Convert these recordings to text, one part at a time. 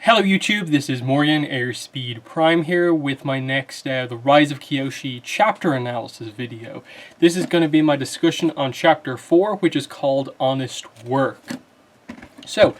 Hello YouTube, this is Morgan Airspeed Prime here with my next The Rise of Kyoshi chapter analysis video. This is going to be my discussion on chapter 4, which is called Honest Work. So,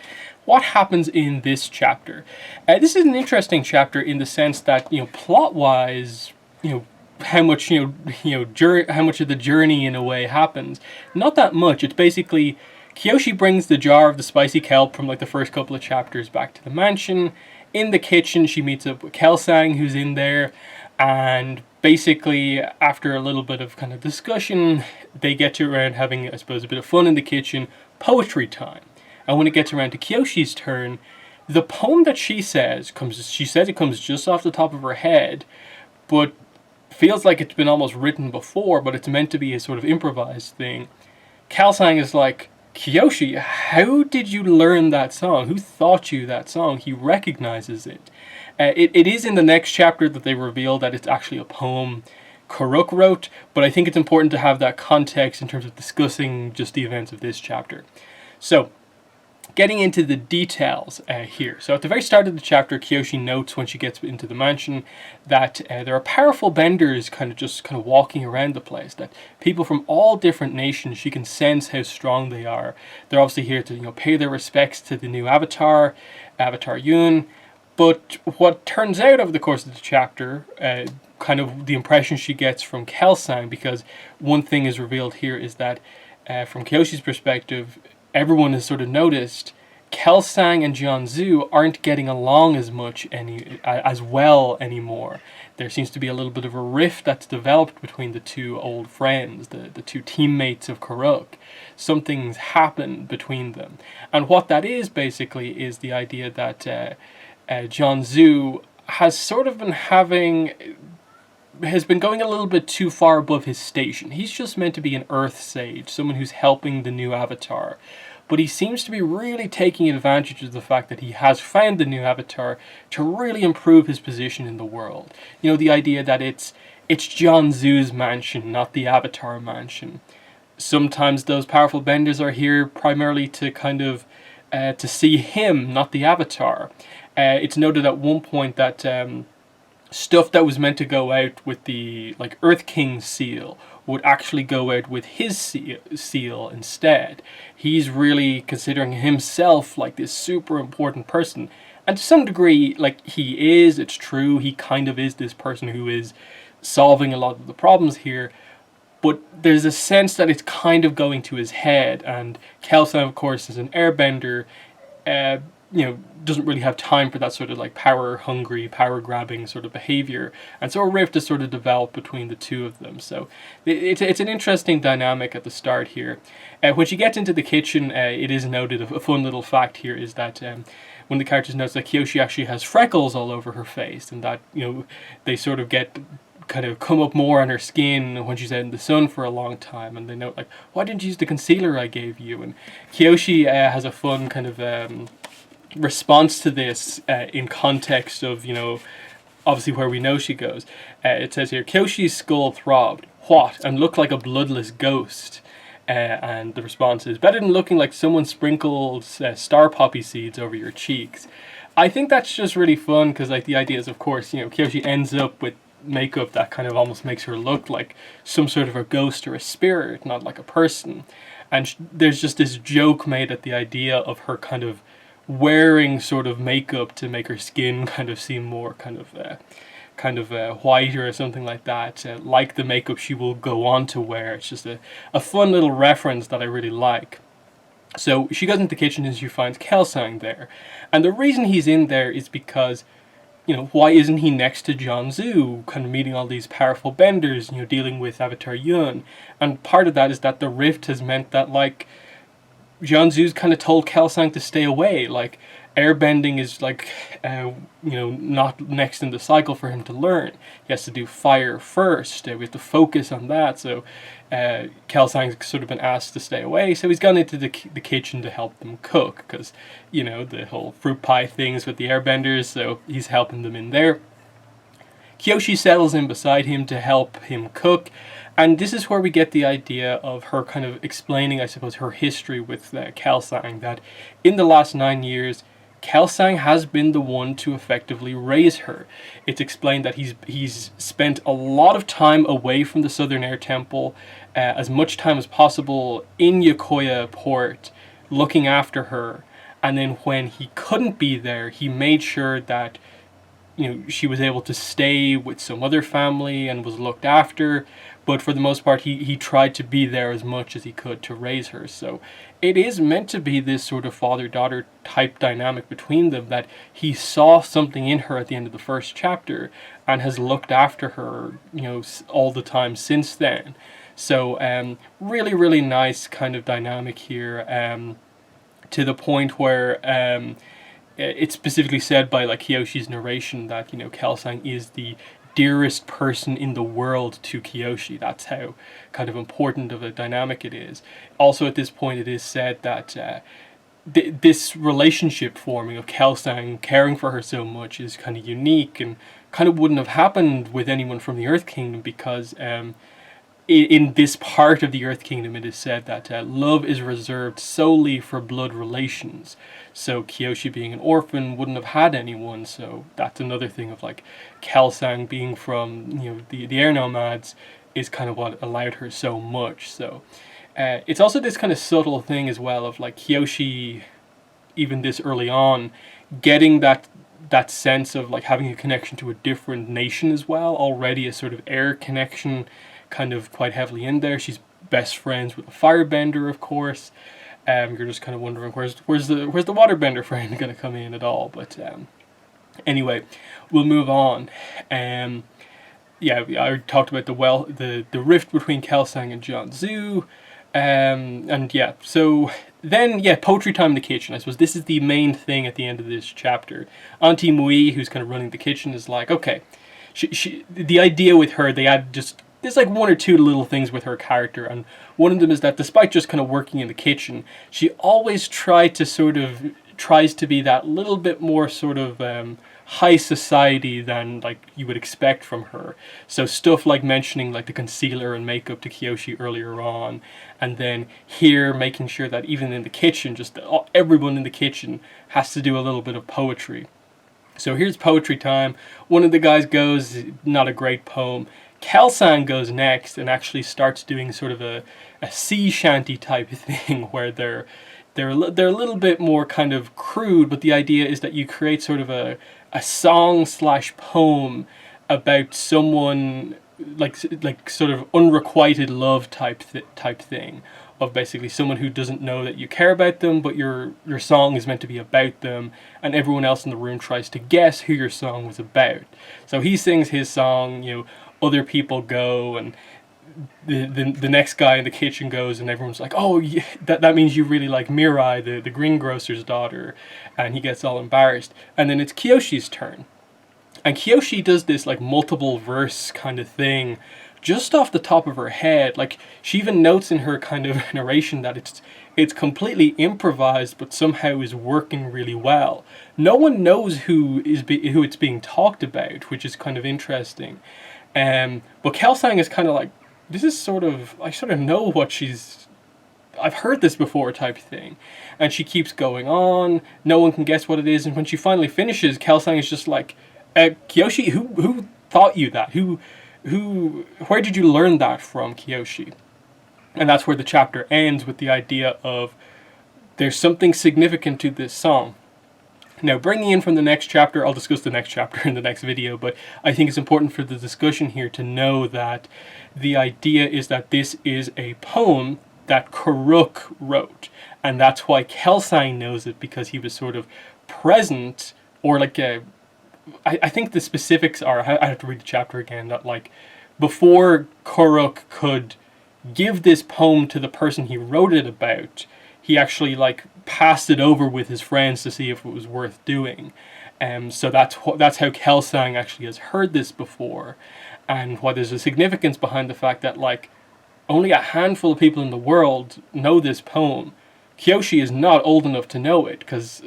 what happens in this chapter? This is an interesting chapter in the sense that, plot-wise, how much how much of the journey in a way happens. Not that much. It's basically Kyoshi brings the jar of the spicy kelp from like the first couple of chapters back to the mansion. In the kitchen, she meets up with Kelsang, who's in there, and basically after a little bit of kind of discussion, they get to around having, I suppose, a bit of fun in the kitchen, poetry time. And when it gets around to Kyoshi's turn, the poem that she says it comes just off the top of her head, but feels like it's been almost written before, but it's meant to be a sort of improvised thing. Kelsang is like, Kyoshi, how did you learn that song? Who taught you that song? He recognizes it. It is in the next chapter that they reveal that it's actually a poem Kuruk wrote, but I think it's important to have that context in terms of discussing just the events of this chapter. So, getting into the details here. So at the very start of the chapter, Kyoshi notes when she gets into the mansion that there are powerful benders kind of walking around the place, that people from all different nations, she can sense how strong they are. They're obviously here to pay their respects to the new Avatar, Avatar Yun. But what turns out over the course of the chapter, kind of the impression she gets from Kelsang, because one thing is revealed here is that from Kyoshi's perspective, everyone has sort of noticed Kelsang and Jianzhu aren't getting along as well anymore. There seems to be a little bit of a rift that's developed between the two old friends, the two teammates of Kuruk. Something's happened between them. And what that is basically is the idea that Jianzhu has sort of has been going a little bit too far above his station. He's just meant to be an Earth Sage, someone who's helping the new Avatar. But he seems to be really taking advantage of the fact that he has found the new Avatar to really improve his position in the world. The idea that it's Jianzhu's mansion, not the Avatar mansion. Sometimes those powerful benders are here primarily to kind of to see him, not the Avatar. It's noted at one point that stuff that was meant to go out with the Earth King's seal would actually go out with his seal instead. He's really considering himself like this super important person. And to some degree, it's true, he kind of is this person who is solving a lot of the problems here. But there's a sense that it's kind of going to his head. And Kelsang, of course, is an airbender, doesn't really have time for that sort of power-hungry, power-grabbing sort of behavior. And so a rift has sort of developed between the two of them. So it's an interesting dynamic at the start here. When she gets into the kitchen, it is noted, a fun little fact here is that one of the characters notes that Kyoshi actually has freckles all over her face, and that, they sort of come up more on her skin when she's out in the sun for a long time, and they note why didn't you use the concealer I gave you? And Kyoshi has a fun kind of response to this in context of, obviously where we know she goes. It says here, Kyoshi's skull throbbed. What? And looked like a bloodless ghost. And the response is, better than looking like someone sprinkled star poppy seeds over your cheeks. I think that's just really fun, because the idea is, of course, Kyoshi ends up with makeup that kind of almost makes her look like some sort of a ghost or a spirit, not like a person. And there's just this joke made at the idea of her kind of wearing sort of makeup to make her skin kind of seem more kind of whiter or something like that, like the makeup she will go on to wear. It's just a fun little reference that I really like. So she goes into the kitchen and she finds Kelsang there. And the reason he's in there is because, why isn't he next to Jianzhu, kind of meeting all these powerful benders, dealing with Avatar Yun? And part of that is that the rift has meant that, Jianzhu's kind of told Kelsang to stay away. Airbending is not next in the cycle for him to learn. He has to do fire first. We have to focus on that. So Kelsang's sort of been asked to stay away. So he's gone into the kitchen to help them cook, because the whole fruit pie things with the airbenders. So he's helping them in there. Kyoshi settles in beside him to help him cook. And this is where we get the idea of her kind of explaining, I suppose, her history with Kelsang, that in the last 9 years, Kelsang has been the one to effectively raise her. It's explained that he's spent a lot of time away from the Southern Air Temple, as much time as possible in Yokoya port, looking after her. And then when he couldn't be there, he made sure that she was able to stay with some other family and was looked after. But for the most part, he tried to be there as much as he could to raise her. So it is meant to be this sort of father-daughter type dynamic between them, that he saw something in her at the end of the first chapter and has looked after her, all the time since then. So really, really nice kind of dynamic here, to the point where it's specifically said by like Kyoshi's narration that Kelsang is the dearest person in the world to Kyoshi. That's how kind of important of a dynamic it is. Also, at this point, it is said that this relationship forming of Kelsang caring for her so much is kind of unique and kind of wouldn't have happened with anyone from the Earth Kingdom, because in this part of the Earth Kingdom, it is said that love is reserved solely for blood relations. So Kyoshi, being an orphan, wouldn't have had anyone. So that's another thing of like Kelsang being from the air nomads is kind of what allowed her so much. So it's also this kind of subtle thing as well of like Kyoshi, even this early on, getting that sense of like having a connection to a different nation as well. Already a sort of air connection kind of quite heavily in there. She's best friends with a firebender, of course. You're just kind of wondering where's the waterbender friend going to come in at all. But anyway, we'll move on. Yeah, I talked about the rift between Kelsang and Jianzhu. And yeah, so then poetry time in the kitchen. I suppose this is the main thing at the end of this chapter. Auntie Mui, who's kind of running the kitchen, is like, okay, she the idea with her, they add just there's like one or two little things with her character, and one of them is that despite just kind of working in the kitchen, she always tries to be that little bit more sort of high society than like you would expect from her. So stuff like mentioning like the concealer and makeup to Kyoshi earlier on, and then here making sure that even in the kitchen, just everyone in the kitchen has to do a little bit of poetry. So here's poetry time. One of the guys goes, not a great poem. Kelsang goes next and actually starts doing sort of a sea shanty type thing where they're a little bit more kind of crude, but the idea is that you create sort of a song / poem about someone like sort of unrequited love type thing, of basically someone who doesn't know that you care about them, but your song is meant to be about them, and everyone else in the room tries to guess who your song was about. So he sings his song, other people go, and the next guy in the kitchen goes, and everyone's like, oh, yeah, that means you really like Mirai, the greengrocer's daughter, and he gets all embarrassed. And then it's Kyoshi's turn. And Kyoshi does this like multiple verse kind of thing just off the top of her head. Like, she even notes in her kind of narration that it's completely improvised, but somehow is working really well. No one knows who it's being talked about, which is kind of interesting. But Kelsang is kind of like, this is I sort of know what I've heard this before type thing. And she keeps going on, no one can guess what it is, and when she finally finishes, Kelsang is just like, Kyoshi, who taught you that? Where did you learn that from, Kyoshi? And that's where the chapter ends, with the idea of there's something significant to this song. Now, bringing in from the next chapter, I'll discuss the next chapter in the next video, but I think it's important for the discussion here to know that the idea is that this is a poem that Karuk wrote, and that's why Kelsang knows it, because he was sort of present, or like I think the specifics are, I have to read the chapter again, that like before Karuk could give this poem to the person he wrote it about, he actually like passed it over with his friends to see if it was worth doing. So that's how Kelsang actually has heard this before, and why there's a significance behind the fact that like only a handful of people in the world know this poem. Kyoshi is not old enough to know it, because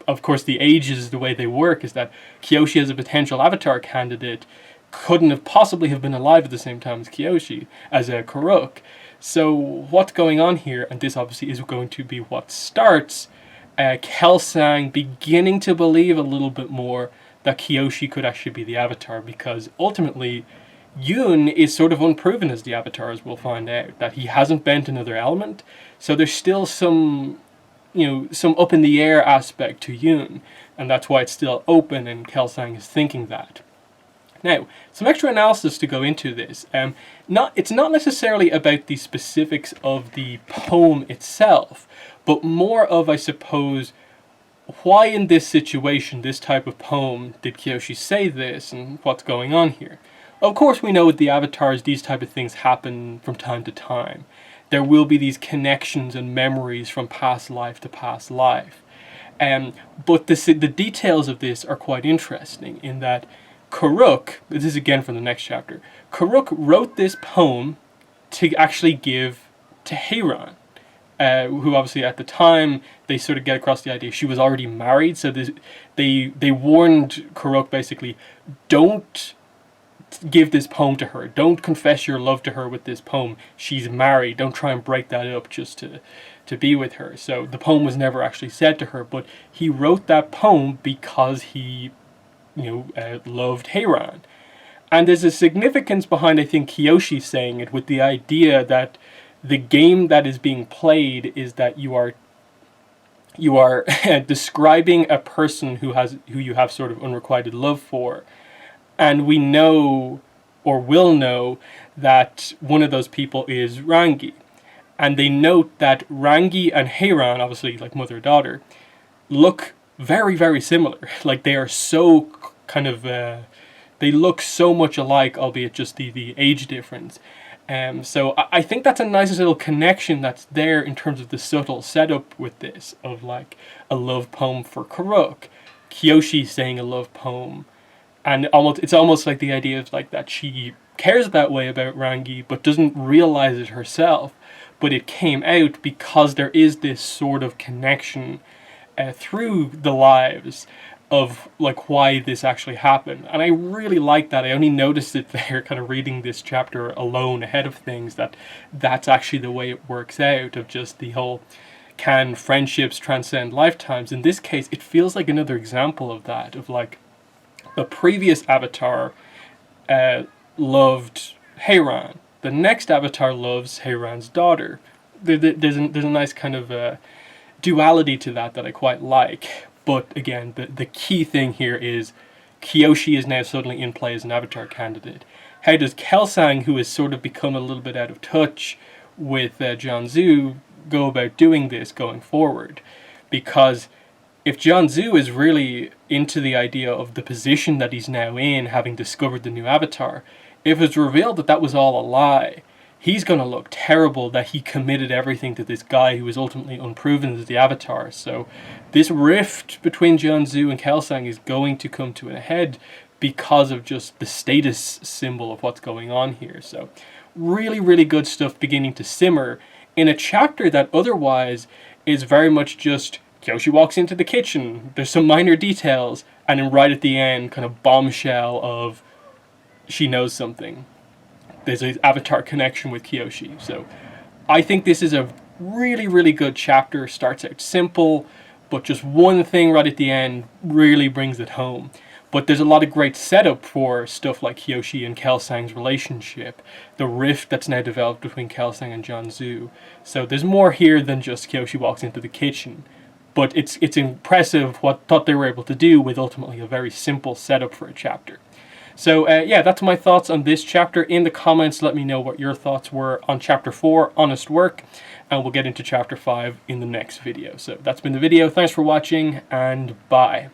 of course the ages, the way they work is that Kyoshi as a potential avatar candidate couldn't have possibly have been alive at the same time as Kyoshi, as a Karuk. So what's going on here, and this obviously is going to be what starts Kelsang beginning to believe a little bit more that Kyoshi could actually be the Avatar, because ultimately Yoon is sort of unproven as the Avatar, as we'll find out, that he hasn't bent another element. So there's still some, some up in the air aspect to Yoon, and that's why it's still open, and Kelsang is thinking that. Now, some extra analysis to go into this. It's not necessarily about the specifics of the poem itself, but more of, I suppose, why in this situation, this type of poem, did Kyoshi say this, and what's going on here? Of course, we know with the avatars, these type of things happen from time to time. There will be these connections and memories from past life to past life. But the details of this are quite interesting in that Karuk, this is again from the next chapter, Karuk wrote this poem to actually give to Heiran, who obviously at the time they sort of get across the idea she was already married, so they warned Karuk basically, don't give this poem to her, don't confess your love to her with this poem, she's married, don't try and break that up just to be with her. So the poem was never actually said to her, but he wrote that poem because he loved Heiran. And there's a significance behind, I think, Kyoshi saying it, with the idea that the game that is being played is that you are describing a person who you have sort of unrequited love for. And we know, or will know, that one of those people is Rangi. And they note that Rangi and Heiran, obviously like mother and daughter, look very, very similar. Like they are so kind of, they look so much alike, albeit just the age difference. So I think that's a nice little connection that's there in terms of the subtle setup with this, of like a love poem for Karuk, Kyoshi saying a love poem, and it's almost like the idea of like that she cares that way about Rangi but doesn't realize it herself, but it came out because there is this sort of connection through the lives of like why this actually happened. And I really like that. I only noticed it there kind of reading this chapter alone ahead of things, that's actually the way it works out, of just the whole, can friendships transcend lifetimes? In this case, it feels like another example of that, of like the previous avatar loved Heiran, the next avatar loves Heiran's daughter. There's a nice kind of duality to that I quite like. But again, the key thing here is Kyoshi is now suddenly in play as an avatar candidate. How does Kelsang, who has sort of become a little bit out of touch with Jianzhu, go about doing this going forward? Because if Jianzhu is really into the idea of the position that he's now in, having discovered the new avatar, if it's revealed that that was all a lie, he's going to look terrible that he committed everything to this guy who was ultimately unproven as the avatar. So this rift between Jianzhu and Kelsang is going to come to a head because of just the status symbol of what's going on here. So really, really good stuff beginning to simmer in a chapter that otherwise is very much just Kyoshi walks into the kitchen, there's some minor details, and then right at the end, kind of bombshell of she knows something. There's an avatar connection with Kyoshi. So I think this is a really, really good chapter. Starts out simple, but just one thing right at the end really brings it home. But there's a lot of great setup for stuff like Kyoshi and Kelsang's relationship, the rift that's now developed between Kelsang and Jianzhu. So there's more here than just Kyoshi walks into the kitchen. But it's impressive what they were able to do with ultimately a very simple setup for a chapter. So yeah, that's my thoughts on this chapter. In the comments, let me know what your thoughts were on Chapter 4, Honest Work, and we'll get into Chapter 5 in the next video. So that's been the video. Thanks for watching, and bye.